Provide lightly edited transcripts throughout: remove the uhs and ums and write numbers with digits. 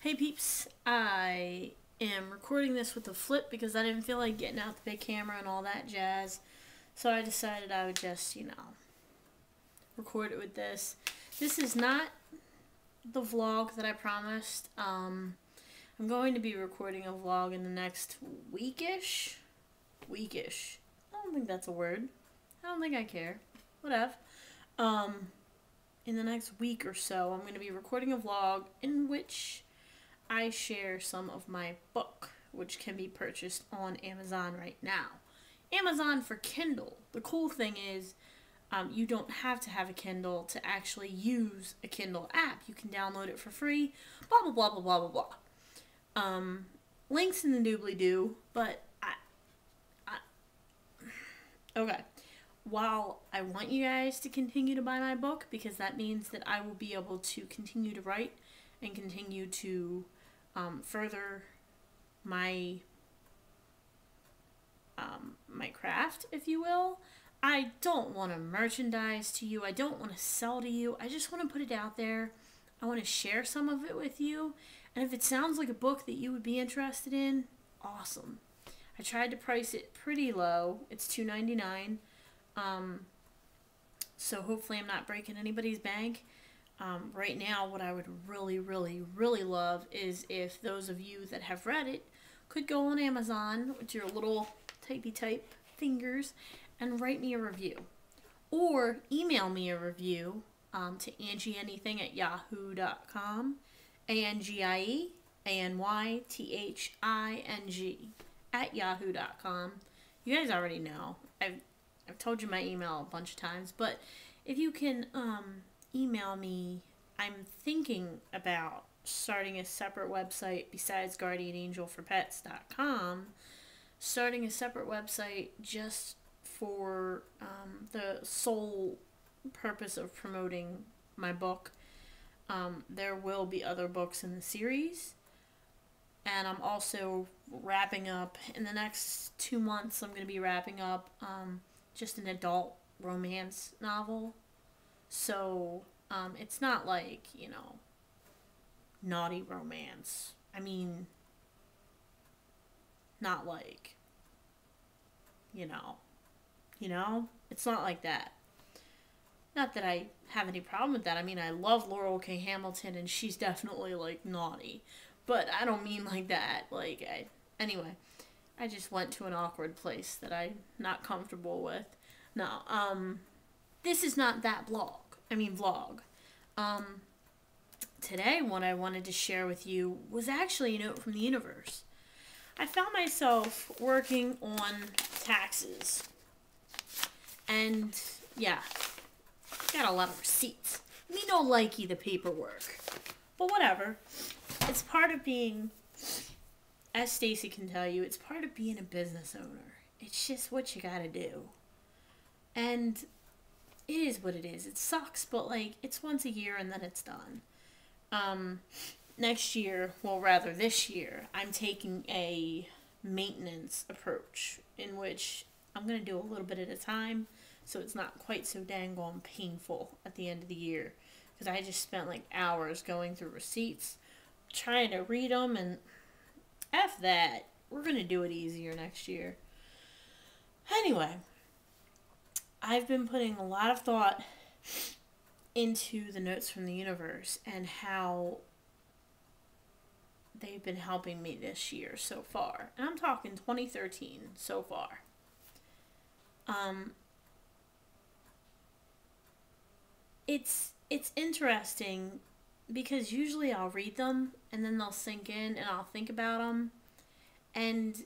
Hey peeps, I am recording this with a flip because I didn't feel like getting out the big camera and all that jazz. So I decided I would just, record it with this. This is not the vlog that I promised. I'm going to be recording a vlog in the next weekish. Weekish. I don't think that's a word. I don't think I care. Whatever. In the next week or so, I'm going to be recording a vlog in which I share some of my book, which can be purchased on Amazon right now. Amazon for Kindle. The cool thing is, you don't have to have a Kindle to actually use a Kindle app. You can download it for free, blah, blah, blah, blah, blah, blah, blah. Links in the doobly-doo, but okay. While I want you guys to continue to buy my book, because that means that I will be able to continue to write and continue to further my my craft, if you will. I don't want to merchandise to you. I don't want to sell to you. I just want to put it out there. I want to share some of it with you. And if it sounds like a book that you would be interested in, awesome. I tried to price it pretty low. It's $2.99. So hopefully I'm not breaking anybody's bank. Right now, what I would really, really, really love is if those of you that have read it could go on Amazon with your little typey type fingers and write me a review. Or email me a review to angieanything@yahoo.com. ANGIEANYTHING @yahoo.com. You guys already know. I've told you my email a bunch of times, but if you can email me, I'm thinking about starting a separate website besides guardianangelforpets.com, starting a separate website just for the sole purpose of promoting my book. There will be other books in the series, and I'm also wrapping up, in the next 2 months, I'm going to be wrapping up just an adult romance novel. So, it's not like, naughty romance. I mean, not like, it's not like that. Not that I have any problem with that. I mean, I love Laurel K. Hamilton, and she's definitely, naughty. But I don't mean like that. Anyway, I just went to an awkward place that I'm not comfortable with. No, this is not that vlog. Today, what I wanted to share with you was actually a note from the universe. I found myself working on taxes. And, yeah, got a lot of receipts. Me no likey the paperwork. But whatever. It's part of being, as Stacy can tell you, it's part of being a business owner. It's just what you gotta do. And it is what it is. It sucks, but, it's once a year and then it's done. Next year, well, rather this year, I'm taking a maintenance approach in which I'm going to do a little bit at a time so it's not quite so dang on painful at the end of the year. Because I just spent, hours going through receipts, trying to read them, and F that. We're going to do it easier next year. Anyway, I've been putting a lot of thought into the notes from the universe and how they've been helping me this year so far. And I'm talking 2013 so far. It's interesting because usually I'll read them and then they'll sink in and I'll think about them. And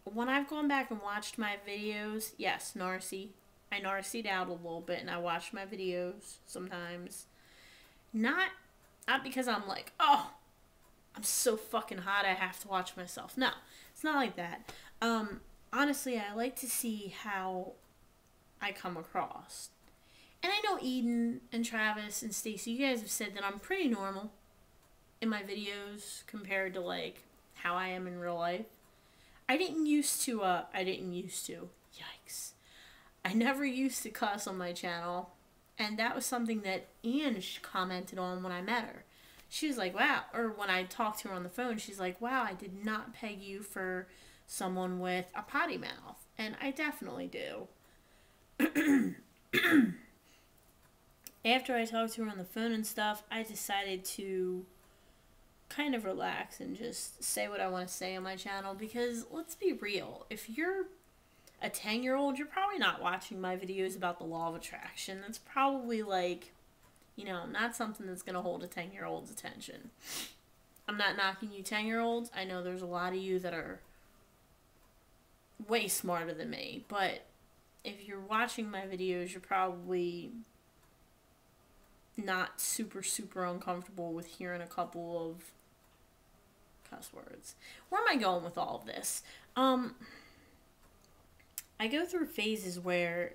when I've gone back and watched my videos, yes, Narcy. I Narcied out a little bit and I watch my videos sometimes. Not because I'm like, oh, I'm so fucking hot I have to watch myself. No, it's not like that. Honestly, I like to see how I come across. And I know Eden and Travis and Stacy, you guys have said that I'm pretty normal in my videos compared to, how I am in real life. I didn't used to. Yikes. I never used to cuss on my channel, and that was something that Ian commented on when I met her. she was like, wow. Or when I talked to her on the phone, she's like, wow, I did not peg you for someone with a potty mouth. And I definitely do. After I talked to her on the phone and stuff, I decided to kind of relax and just say what I want to say on my channel, because let's be real, if you're a 10-year-old, you're probably not watching my videos about the law of attraction. That's probably like, not something that's going to hold a 10-year-old's attention. I'm not knocking you 10-year-olds. I know there's a lot of you that are way smarter than me, but if you're watching my videos, you're probably not super, super uncomfortable with hearing a couple of cuss words. Where am I going with all of this? I go through phases where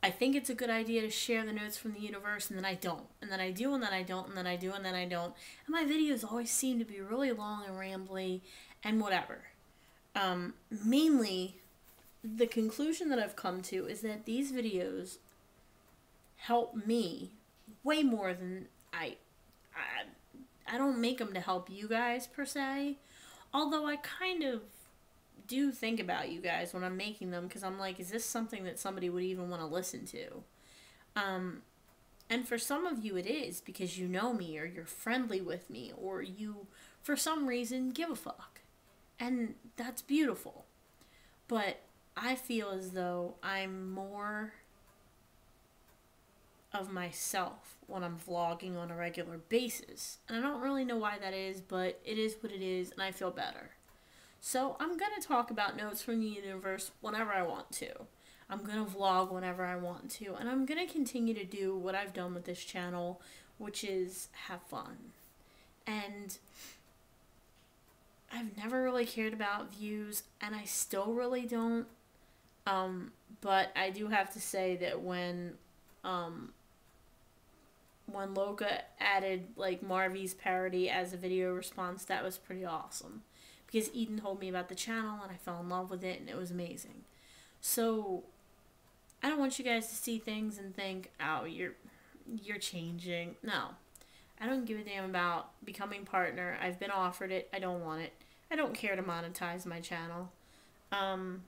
I think it's a good idea to share the notes from the universe, and then I don't. And then I do, and then I don't, and then I do, and then I don't. And my videos always seem to be really long and rambly and whatever. Mainly, the conclusion that I've come to is that these videos help me way more than I don't make them to help you guys per se. Although I kind of do think about you guys when I'm making them, because I'm like, is this something that somebody would even want to listen to? And for some of you it is, because you know me, or you're friendly with me, or you, for some reason, give a fuck. And that's beautiful. But I feel as though I'm more of myself when I'm vlogging on a regular basis. And I don't really know why that is, but it is what it is, and I feel better. So I'm going to talk about notes from the universe whenever I want to. I'm going to vlog whenever I want to. And I'm going to continue to do what I've done with this channel, which is have fun. And I've never really cared about views, and I still really don't. But I do have to say that when Loka added like Marvy's parody as a video response, that was pretty awesome. Because Eden told me about the channel and I fell in love with it and it was amazing. So I don't want you guys to see things and think, oh, you're changing. No. I don't give a damn about becoming partner. I've been offered it. I don't want it. I don't care to monetize my channel. And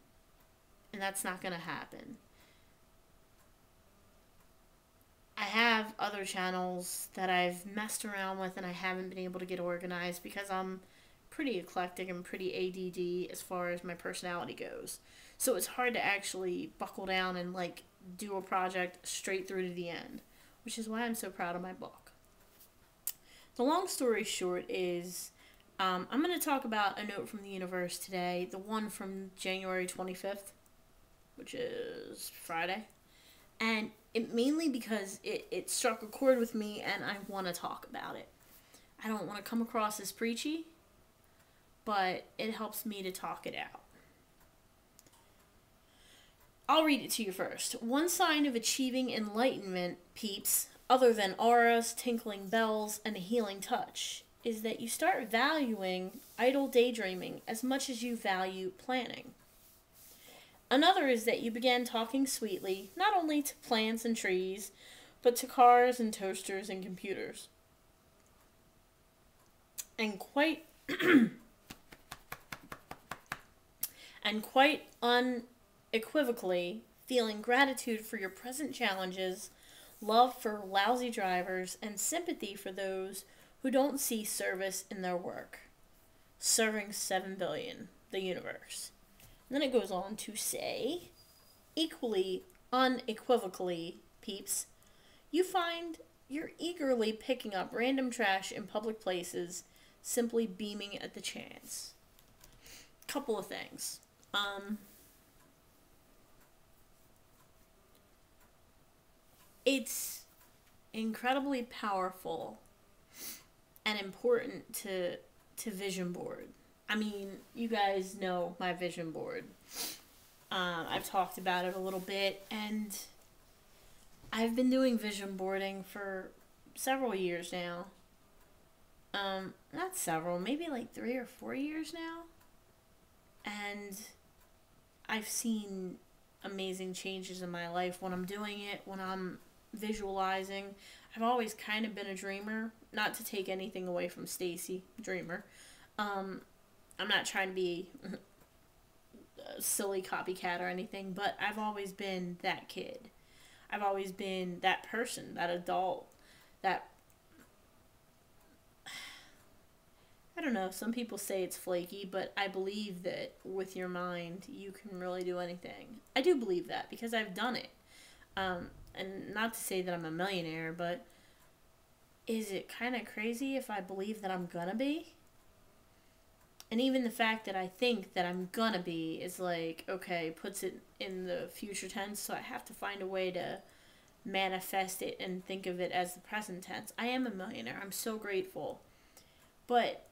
that's not going to happen. I have other channels that I've messed around with and I haven't been able to get organized because I'm pretty eclectic and pretty ADD as far as my personality goes. So it's hard to actually buckle down and like do a project straight through to the end, which is why I'm so proud of my book. The long story short is I'm going to talk about a note from the universe today, the one from January 25th, which is Friday. And it mainly because it struck a chord with me and I want to talk about it. I don't want to come across as preachy, but it helps me to talk it out. I'll read it to you first. One sign of achieving enlightenment, peeps, other than auras, tinkling bells, and a healing touch, is that you start valuing idle daydreaming as much as you value planning. Another is that you began talking sweetly, not only to plants and trees, but to cars and toasters and computers. And quite unequivocally feeling gratitude for your present challenges, love for lousy drivers, and sympathy for those who don't see service in their work. Serving 7 billion, the universe. And then it goes on to say, equally, unequivocally, peeps, you find you're eagerly picking up random trash in public places, simply beaming at the chance. Couple of things. It's incredibly powerful and important to vision board. I mean, you guys know my vision board. I've talked about it a little bit, and I've been doing vision boarding for several years now. Not several, maybe like 3 or 4 years now. And I've seen amazing changes in my life when I'm doing it, when I'm visualizing. I've always kind of been a dreamer, not to take anything away from Stacy, dreamer. Um, I'm not trying to be a silly copycat or anything, but I've always been that kid. I've always been that person, that adult, that I don't know, some people say it's flaky, but I believe that with your mind, you can really do anything. I do believe that because I've done it. And not to say that I'm a millionaire, but is it kind of crazy if I believe that I'm gonna be? And even the fact that I think that I'm gonna be is like, okay, puts it in the future tense, so I have to find a way to manifest it and think of it as the present tense. I am a millionaire. I'm so grateful. But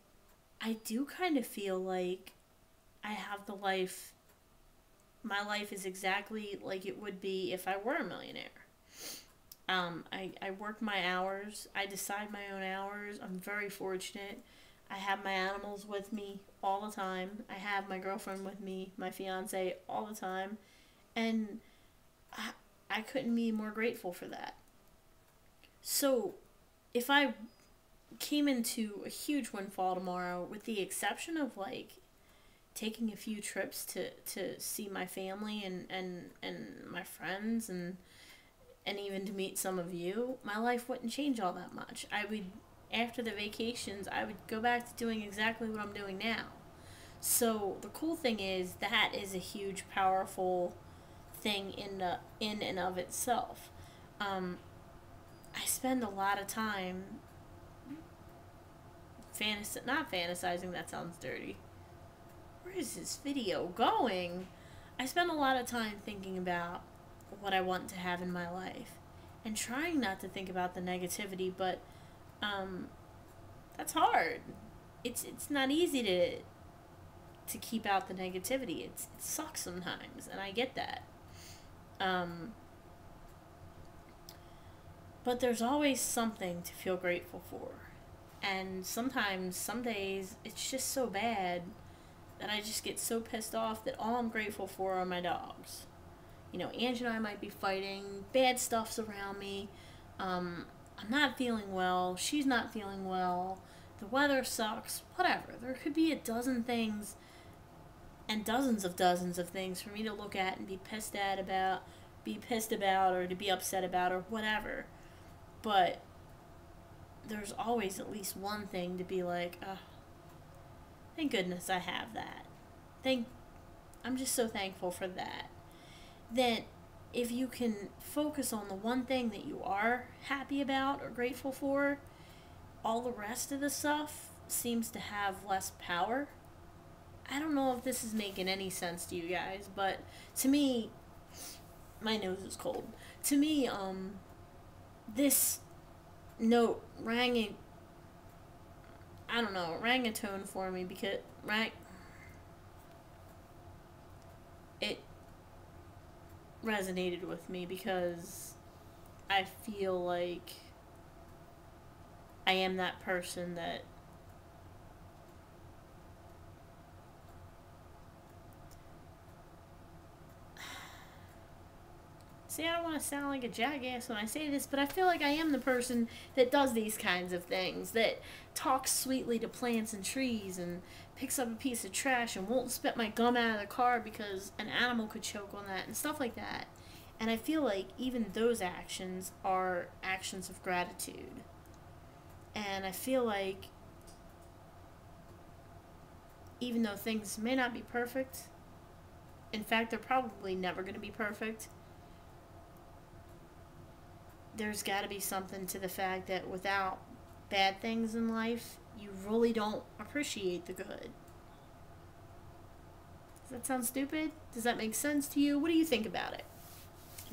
I do kind of feel like I have the life, my life is exactly like it would be if I were a millionaire. I work my hours, I decide my own hours. I'm very fortunate. I have my animals with me all the time. I have my girlfriend with me, my fiance, all the time. And I couldn't be more grateful for that. So, if I came into a huge windfall tomorrow, with the exception of like taking a few trips to see my family and my friends and even to meet some of you, my life wouldn't change all that much. I would, after the vacations, I would go back to doing exactly what I'm doing now. So the cool thing is that is a huge, powerful thing in and of itself. Um, I spend a lot of time not fantasizing. That sounds dirty. Where is this video going? I spend a lot of time thinking about what I want to have in my life, and trying not to think about the negativity. But um, that's hard. It's not easy to keep out the negativity. It sucks sometimes, and I get that. Um, but there's always something to feel grateful for. And sometimes, some days, it's just so bad that I just get so pissed off that all I'm grateful for are my dogs. You know, Angie and I might be fighting, bad stuff's around me, I'm not feeling well, she's not feeling well, the weather sucks, whatever. There could be a dozen things and dozens of things for me to look at and be pissed about, or to be upset about, or whatever. But there's always at least one thing to be like, oh, thank goodness I have that. I'm just so thankful for that. That if you can focus on the one thing that you are happy about or grateful for, all the rest of the stuff seems to have less power. I don't know if this is making any sense to you guys, but to me, my nose is cold. To me, this note rang a tone for me, because it resonated with me, because I feel like I am that person that see, I don't want to sound like a jackass when I say this, but I feel like I am the person that does these kinds of things, that talks sweetly to plants and trees, and picks up a piece of trash and won't spit my gum out of the car because an animal could choke on that, and stuff like that. And I feel like even those actions are actions of gratitude. And I feel like even though things may not be perfect, in fact, they're probably never going to be perfect, there's got to be something to the fact that without bad things in life, you really don't appreciate the good. Does that sound stupid? Does that make sense to you? What do you think about it?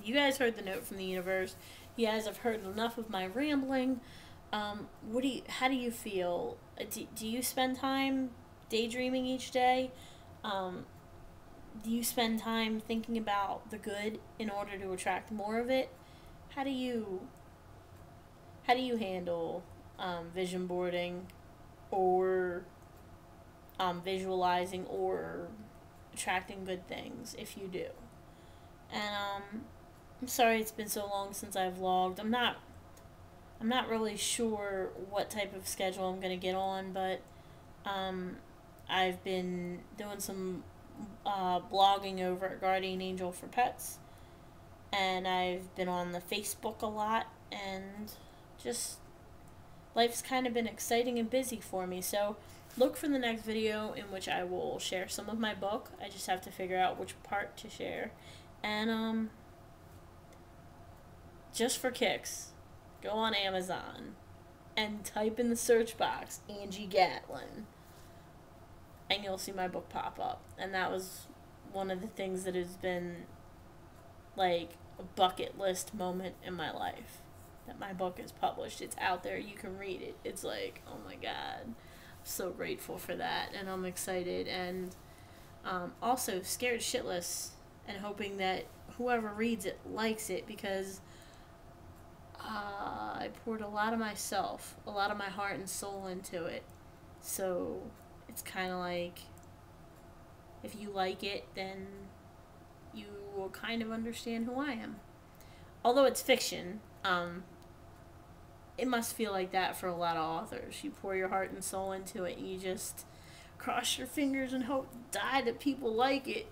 You guys heard the note from the universe. You guys have heard enough of my rambling. How do you feel? Do you spend time daydreaming each day? Do you spend time thinking about the good in order to attract more of it? How do you handle vision boarding, or visualizing, or attracting good things, if you do? And I'm sorry it's been so long since I've vlogged. I'm not really sure what type of schedule I'm gonna get on, but um, I've been doing some blogging over at Guardian Angel for Pets, and I've been on the Facebook a lot, and just life's kind of been exciting and busy for me. So look for the next video in which I will share some of my book. I just have to figure out which part to share. And just for kicks, go on Amazon and type in the search box Angie Gatlin, and you'll see my book pop up. And that was one of the things that has been like a bucket list moment in my life, that my book is published. It's out there, you can read it. It's like, oh my god, I'm so grateful for that, and I'm excited, and also scared shitless, and hoping that whoever reads it likes it, because I poured a lot of myself, a lot of my heart and soul into it. So it's kind of like, if you like it, then you will kind of understand who I am. Although it's fiction, it must feel like that for a lot of authors. You pour your heart and soul into it, and you just cross your fingers and hope to die that people like it.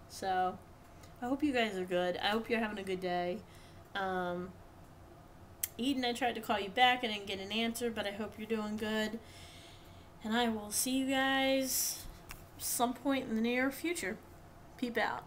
So I hope you guys are good. I hope you're having a good day. Eden, I tried to call you back. I didn't get an answer, but I hope you're doing good. And I will see you guys some point in the near future. Peep out.